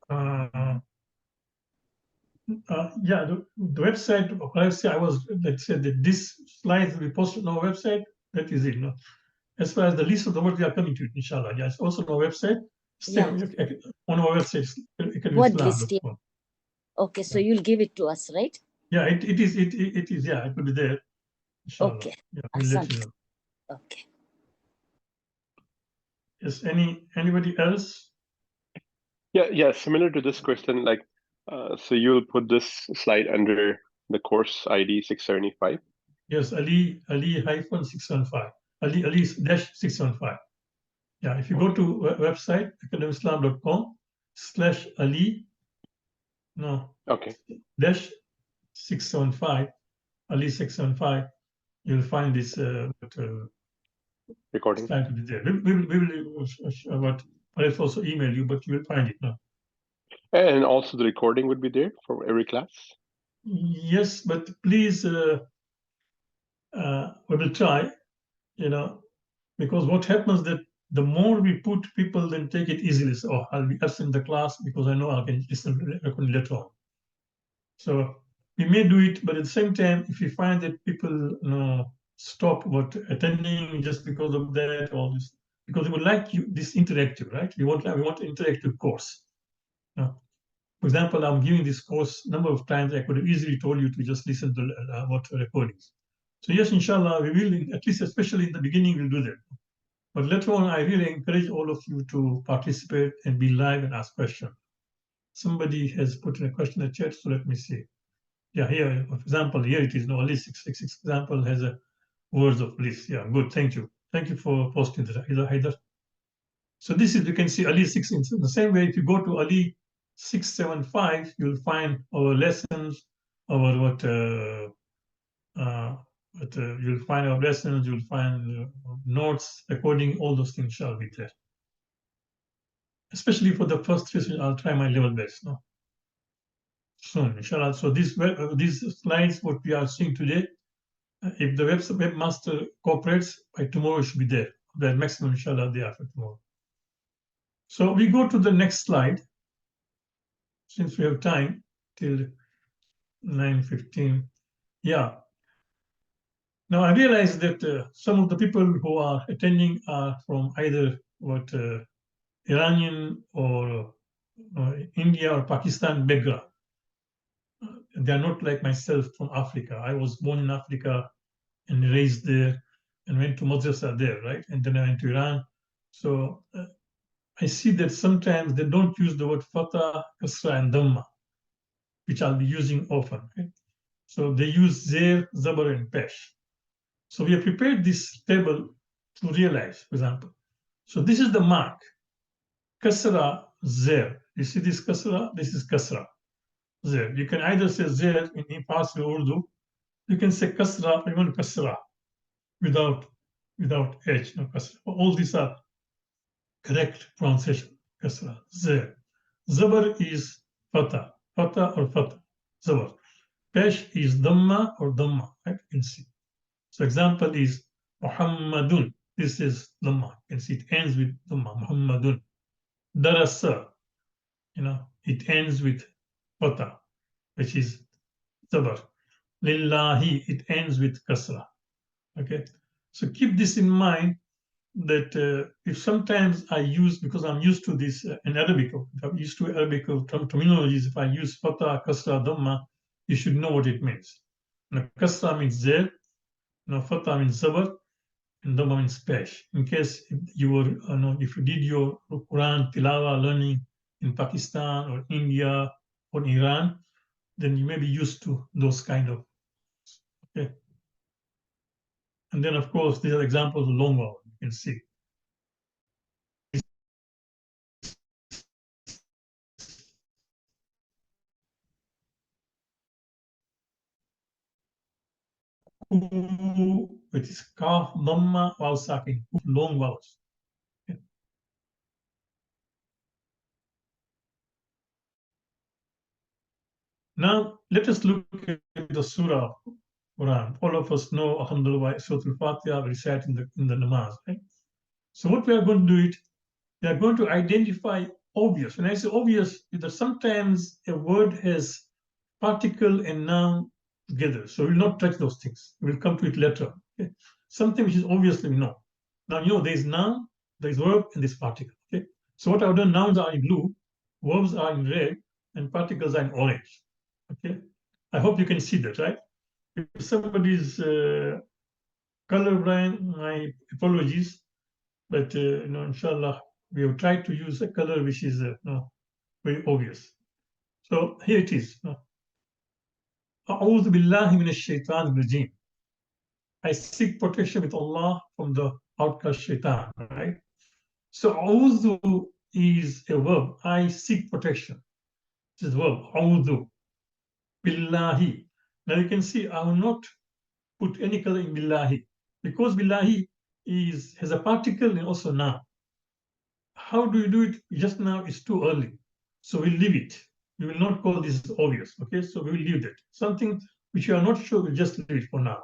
Yeah, the website, I was, let's say that this slide will be posted on our website. That is it. No? As far as the list of the words we are coming to, inshallah. Yeah, it's also on our website. Yeah. On our website, Word list, yeah. Okay, so Yeah. you'll give it to us, right? Yeah, it is. Yeah, it will be there. Inshallah. Okay. Yeah, we'll let you know. Okay. Is anybody else? Yeah. Similar to this question, like, so you'll put this slide under the course ID 675. Yes, Ali -615. Ali -615. Yeah, if you go to website academicislam.com/Ali, no. Okay. -675, Ali 675, you'll find this Recording. slide to be there. We will perhaps also email you, but you will find it now. And also the recording would be there for every class? Yes, but please, we will try, because what happens that the more we put, people then take it easily. So, oh, I'll be absent the class because I know I can listen later on. So we may do it, but at the same time, if we find that people stop attending just because of that, or this, because we would like this interactive, right? We want an interactive course. For example, I'm giving this course number of times. I could have easily told you to just listen to what recordings. So yes, inshallah, we will, at least especially in the beginning, we'll do that. But later on, I really encourage all of you to participate and be live and ask questions. Somebody has put in a question in the chat, so let me see. Yeah, here, for example, here it is. No, Ali 666 example has a words of bliss. Yeah, good. Thank you. Thank you for posting that, Haider. So this is, you can see Ali 6. In the same way, if you go to Ali 675, you'll find our lessons, our you'll find our lessons, you'll find notes, recording, all those things shall be there. Especially for the first three, I'll try my level best. No? Soon, inshallah. So these slides, what we are seeing today, if the webmaster cooperates, by tomorrow it should be there. The maximum, inshallah, day after tomorrow. So we go to the next slide, since we have time till 9:15. Yeah. Now I realize that some of the people who are attending are from either Iranian or India or Pakistan background. They are not like myself from Africa. I was born in Africa and raised there and went to madrasa there, right? And then I went to Iran. So I see that sometimes they don't use the word fatah, kasra, and dhamma, which I'll be using often. Right? So they use zer, zabar, and pesh. So we have prepared this table to realize, for example. So this is the mark, kasra, zer. You see this kasra? This is kasra, zer. You can either say zer in Farsi or Urdu. You can say kasra or even kasra without h, no kasra. All these are correct pronunciation, kasra, zer. Zabar is fatah or fatah, zabar. Pesh is dhamma or dhamma, right? You can see. So example is Muhammadun. This is dhamma. You can see it ends with dhamma, Muhammadun. Darasa, it ends with fatah, which is zabar. Lillahi, it ends with kasra. Okay, so keep this in mind that if sometimes I use, because I'm used to this in Arabic, if I'm used to Arabic terminologies, if I use fatah, kasra, dhamma, you should know what it means. Now, kasra means zer, fatah means zabar, and dhamma means pesh. In case you were, if you did your Quran tilawa learning in Pakistan or India or Iran, then you may be used to those kind of, okay. And then, of course, these are examples of long vowel, you can see. Which is kaf, dhamma, waw, sakin, long vowels. Okay. Now, let us look at the surah of Quran. All of us know, alhamdulillah, Surah Al-Fatiha, we recite in the namaz, right? So what we are going to do it, we are going to identify obvious. When I say obvious, that sometimes a word has particle and noun together. So we'll not touch those things. We'll come to it later. Okay? Something which is obviously we know. Now, there is noun, there is verb, and this particle. Okay. So what I've done, nouns are in blue, verbs are in red, and particles are in orange. Okay. I hope you can see that, right? If somebody's colorblind, my apologies. But inshallah, we have tried to use a color which is very obvious. So here it is. أعوذ بالله من الشيطان الرجيم. I seek protection with Allah from the outcast shaitan, right? So أعوذ is a verb. I seek protection. This is a verb. أعوذ billahi. Now you can see I will not put any color in billahi because billahi has a particle and also noun. How do you do it? Just now it's too early. So we'll leave it. We will not call this obvious. Okay, so we will leave that. Something which you are not sure, we'll just leave it for now.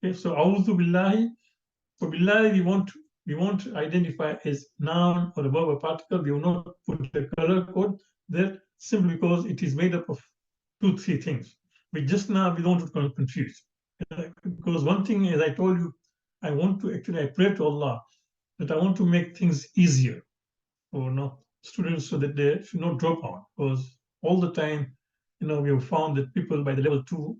Okay, so A'udhu Billahi. For Billahi, we won't identify as noun or a verb or particle. We will not put the color code there simply because it is made up of 2-3 things. But just now we don't want to confuse. Because one thing, as I told you, I pray to Allah that I want to make things easier for students so that they should not drop out, because all the time, we have found that people by the level 2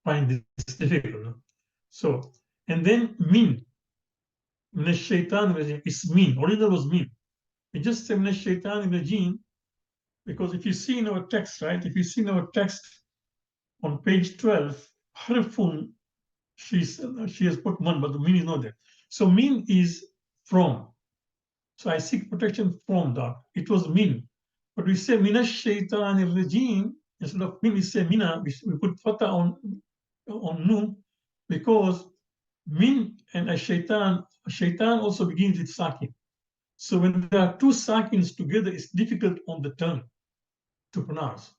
find this difficult. So, and then min shaitan rajim, it's mean. Original was mean. We just say shaitan rajim because if you see in our text, right? If you see in our text on page 12, harfun she has put one, but the min is not there. So min is from. So I seek protection from that. It was min. But we say minash shaitanir rajim. Instead of min, we say mina. We put fatah on nun, because min and a shaitan also begins with sakin. So when there are two sakins together, it's difficult on the tongue to pronounce.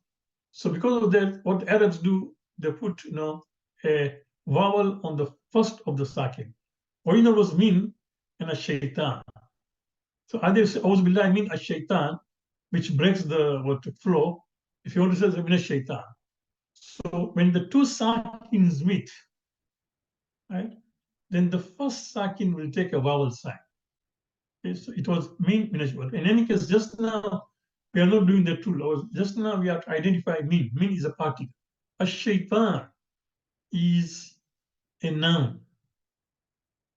So because of that, what Arabs do, they put a vowel on the first of the sakin. Original was min and a shaitan. So either say Auzubillah min a shaitan, which breaks the flow. If you want to say min a shaitan. So when the two sakins meet, right, then the first sakin will take a vowel sign. Okay, so it was min minashwar. In any case, just now we are not doing that too. Just now we have to identify min. Min is a particle. A shaitan is a noun.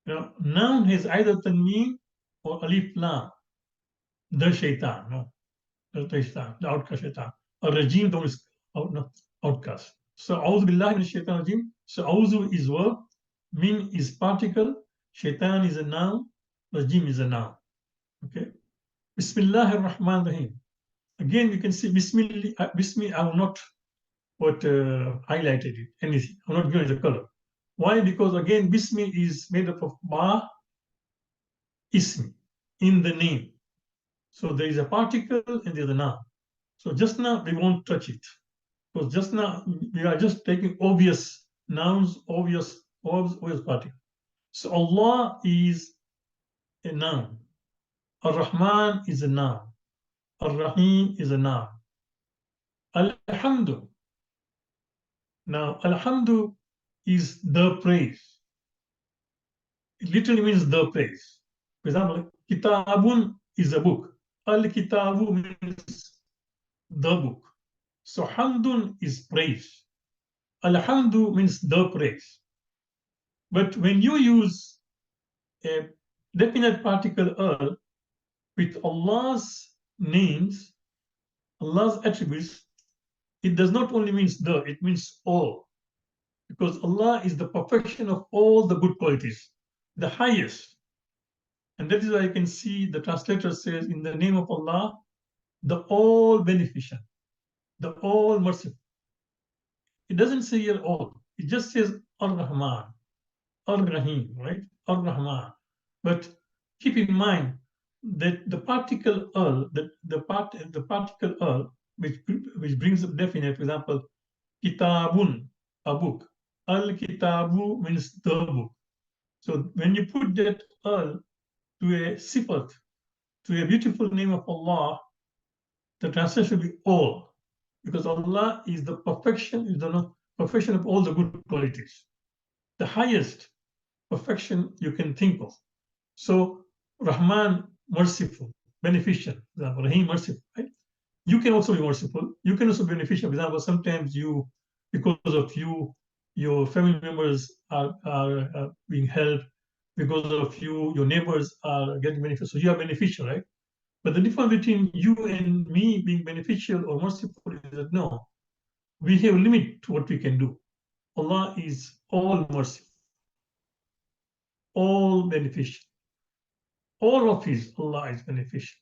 Noun has either tanween or alif lam. The shaitan, no, the shaitan, the outcast shaitan. A regime is outcast. So auzu billahi minash shaitan regime. So auzu is verb, min is particle, shaitan is a noun, regime is a noun. Okay. Bismillahir Rahmanir Rahim. Again, you can see Bismillah, I will not highlighted it, anything. I'm not giving it a color. Why? Because again, Bismi is made up of Ba, Ismi, in the name. So there is a particle and there's a noun. So just now we won't touch it. Because just now we are just taking obvious nouns, obvious particles. So Allah is a noun. Ar-Rahman is a noun. Ar-Rahim is a noun. Alhamdu. Now, Alhamdu is the praise. It literally means the praise. For example, Kitabun is a book. Al-Kitabu means the book. So Hamdun is praise. Alhamdu means the praise. But when you use a definite particle al with Allah's names, Allah's attributes, it does not only mean the, it means all. Because Allah is the perfection of all the good qualities, the highest. And that is why you can see the translator says, in the name of Allah, the all beneficent, the all merciful. It doesn't say here all, it just says Ar-Rahman, Ar-Rahim, right? Ar-Rahman. But keep in mind that the particle al, the particle al, which brings up definite, for example, Kitabun, a book. Al-Kitabu means the book. So when you put that al to a sifat, to a beautiful name of Allah, the translation will be all, because Allah is the perfection, is the perfection of all the good qualities, the highest perfection you can think of. So Rahman, merciful, beneficent, Rahim, merciful, right? You can also be merciful. You can also be beneficial. For example, sometimes because of you, your family members are being helped. Because of you, your neighbors are getting beneficial. So you are beneficial, right? But the difference between you and me being beneficial or merciful is that no, we have a limit to what we can do. Allah is all merciful, all beneficial. All of His Allah is beneficial.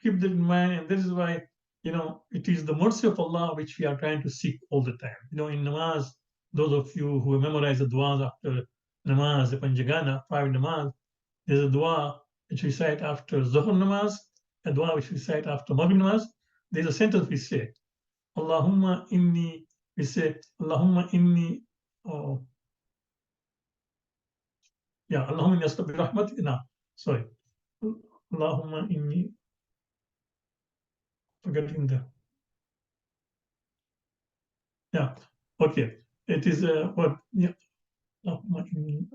Keep that in mind, and this is why it is the mercy of Allah which we are trying to seek all the time. In namaz, those of you who memorize the du'as after namaz, the Panjagana, 5 namaz, there's a dua which we recite after Zuhr namaz, a dua which we recite after Maghrib namaz. There's a sentence we say, Allahumma inni, we say, Allahumma inni, Allahumma inni astaghfiruka bi rahmatika. No, sorry. Allahumma inni, forgetting the. Yeah, okay. It is what? Yeah. Allahumma inni,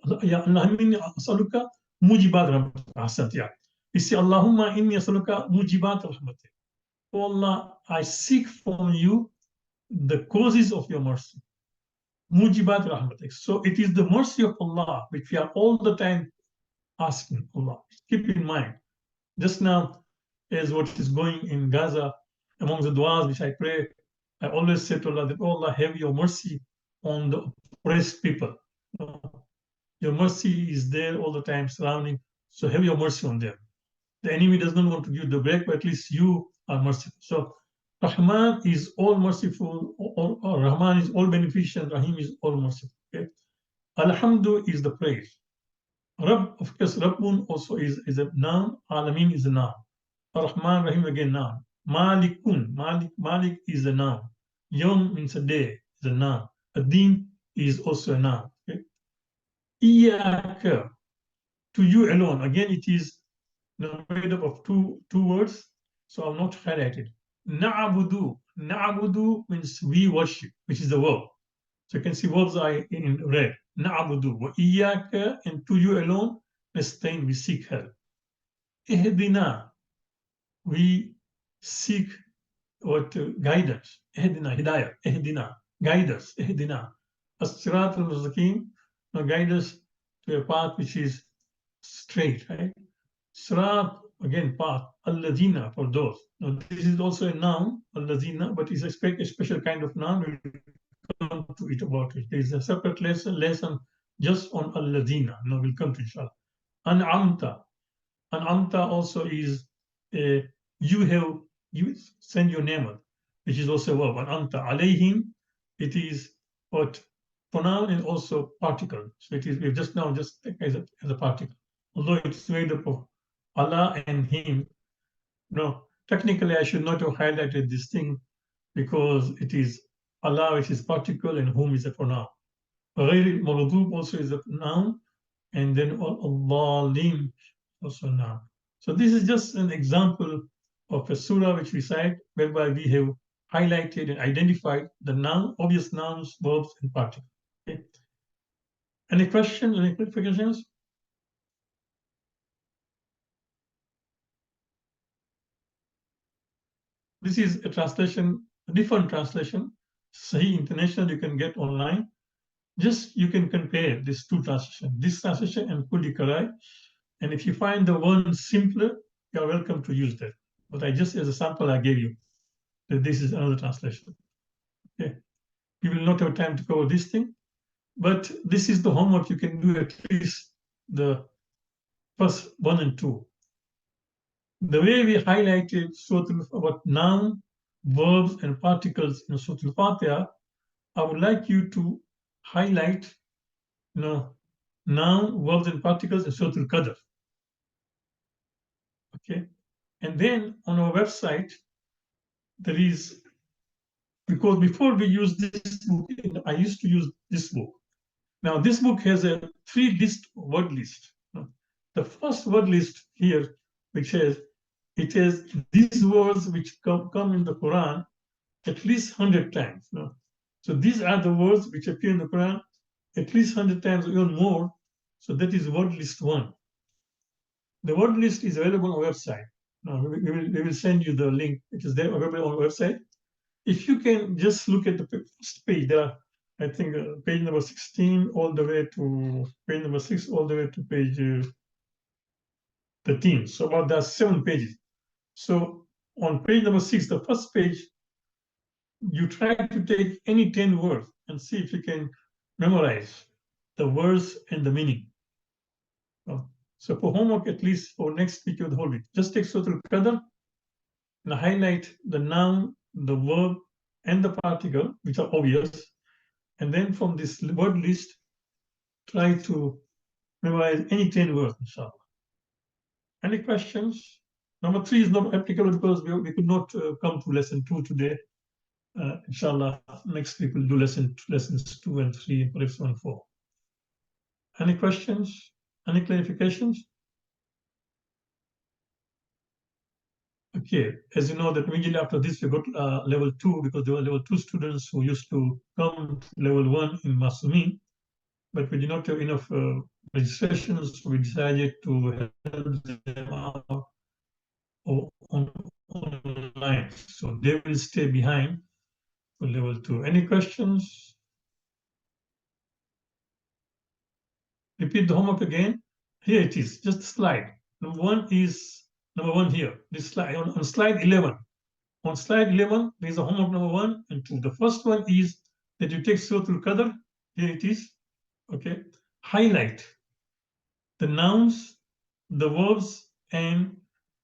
Allahumma inni as'aluka mujibat rahmatik. Yeah. We say, Allahumma inni as'aluka mujibat rahmatik. Oh Allah, I seek from you the causes of your mercy. Mujibat rahmatik. So it is the mercy of Allah which we are all the time asking Allah. Keep in mind. Just now, as what is going in Gaza, among the du'as which I pray, I always say to Allah that, oh Allah, have your mercy on the oppressed people. Your mercy is there all the time surrounding, so have your mercy on them. The enemy does not want to give the break, but at least you are merciful. So Rahman is all merciful, or Rahman is all beneficent, Rahim is all merciful. Okay? Alhamdu is the praise. Rabb, of course, Rabbun also is a noun, Alamin is a noun. Rahman, Rahim again noun. Malikun, Malik is a noun. Yom means a day, is a noun. Adin is also a noun. Okay? Iyaka, to you alone. Again, it is made up of two words, so I'm not highlighted. Na'budu. Na'budu means we worship, which is the verb. So you can see verbs are in red. Na'budu. Wa iyaka, and to you alone, nasta'in, we seek help. Ihdina, we seek what guidance. Ihdina, hidayah. Ihdina, guide us. Ihdina. As-sirat al-mustaqim, now guide us to a path which is straight, right? Sirat, again, path. Al-ladina, for those. Now, this is also a noun, al-ladina, but it's a special kind of noun. We'll come to it about it. There is a separate lesson just on al-ladina. Now, we'll come to inshallah. An'amta. An'amta also is you send your name, which is also a verb. An'amta alayhim, it is what pronoun and also particle. So it is just as a particle. Although it's made up of Allah and him. No, technically I should not have highlighted this thing because it is Allah, which is particle, and whom is a pronoun. غير المغضوب also is a noun, and then الضالين also a noun. So this is just an example of a surah which we cite, whereby we have highlighted and identified the noun, obvious nouns, verbs, and particles. Okay. Any questions, any clarifications? This is a translation, a different translation. Sahih International you can get online. Just you can compare these two translations, this translation and Kulli Karai. And if you find the one simpler, you are welcome to use that. But I just, as a sample, I gave you that this is another translation. Okay. We will not have time to cover this thing, but this is the homework you can do at least the first 1 and 2. The way we highlighted about noun, verbs, and particles in Surah Al-Fatiha, I would like you to highlight, noun, verbs, and particles in Surah Al-Qadr. Okay, and then on our website, there is, because before we use this book, I used to use this book. Now this book has a 3-list word list. The first word list here, which has, it has these words which come in the Quran at least 100 times. So these are the words which appear in the Quran at least 100 times, even more. So that is word list 1. The word list is available on our website. Now we will send you the link. It is there available on our website. If you can just look at the first page, there are, I think, page number 16 all the way to page number 6 all the way to page 13. So about there are 7 pages. So on page number 6, the first page, you try to take any 10 words and see if you can memorize the words and the meaning. So for homework, at least for next week or the whole week, just take Surah Al-Qadr and highlight the noun, the verb, and the particle, which are obvious. And then from this word list, try to memorize any 10 words, inshallah. Any questions? Number 3 is not applicable because we could not come to lesson 2 today. Inshallah, next week we'll do lessons 2 and 3, perhaps 1 and 4. Any questions? Any clarifications? Okay, as you know that immediately after this we got level 2 because there were level 2 students who used to come to level 1 in Masumi, but we did not have enough registrations, so we decided to help them out online. So they will stay behind for level 2. Any questions? Repeat the homework again. Here it is, just a slide. Number 1 here, this slide, on slide 11. On slide 11, there is a homework number 1 and 2. The first one is that you take Surah Al-Qadr, here it is, okay, highlight the nouns, the verbs, and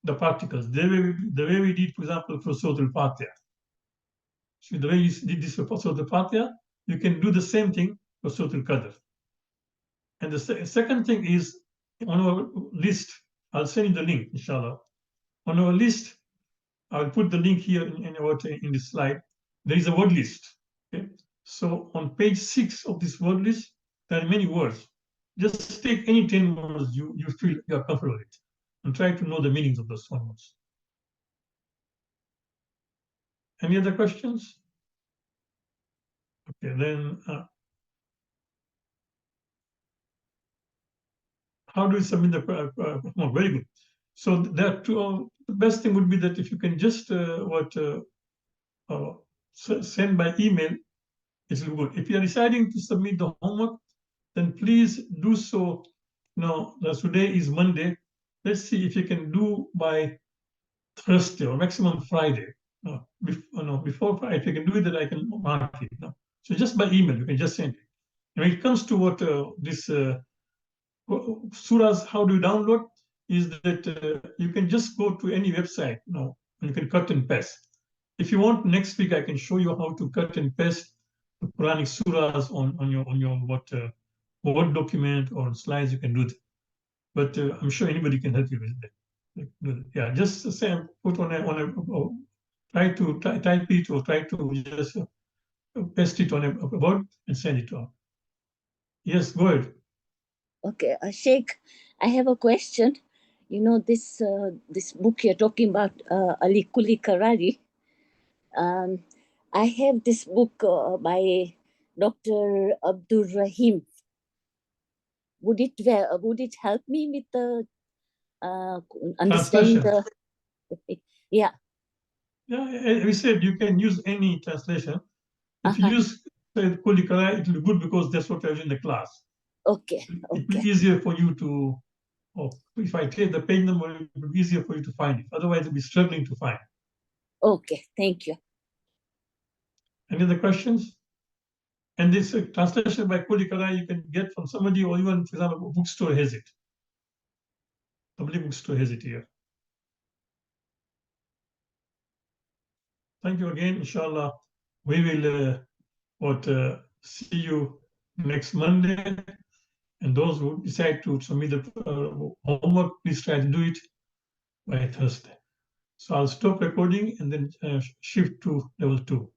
the particles. The way we did, for example, for Surah Al-Fatiha. So the way you did this for Surah Al-Fatiha, you can do the same thing for Surah Al-Qadr. And the second thing is, on our list, I'll send you the link, inshallah. On our list, I'll put the link here in this slide. There is a word list. Okay? So on page 6 of this word list, there are many words. Just take any 10 words you feel you are comfortable with and try to know the meanings of those words. Any other questions? Okay, then how do we submit the oh, very good. So there are two. The best thing would be that if you can just send by email, it will be good. If you are deciding to submit the homework, then please do so. Now, today is Monday. Let's see if you can do by Thursday or maximum Friday. Before Friday, if you can do it, then I can mark it. No. So just by email, you can just send it. And when it comes to what this surahs, how do you download? Is that you can just go to any website now and you can cut and paste. If you want, next week I can show you how to cut and paste the Quranic surahs on your Word document or slides. You can do that. But I'm sure anybody can help you with that. Yeah, just say put on a try to type it or try to just paste it on a board and send it on. Yes, go ahead. Okay, Sheikh, I have a question. You know, this book you're talking about, Ali Kuli Karari. I have this book by Dr. Abdul Rahim. Would it help me with the understanding the? Yeah. Yeah, we said you can use any translation. If you use Kuli Karari, it will be good because that's what I was in the class. Okay. It will be easier for you to. If I take the page number, it will be easier for you to find it. Otherwise, you'll be struggling to find. Okay, thank you. Any other questions? And this translation by Kuli Karari you can get from somebody, or even, for example, a bookstore has it. Somebody bookstore has it here. Thank you again. Inshallah, we will see you next Monday. And those who decide to submit the homework, please try to do it by Thursday. So I'll stop recording and then shift to level 2.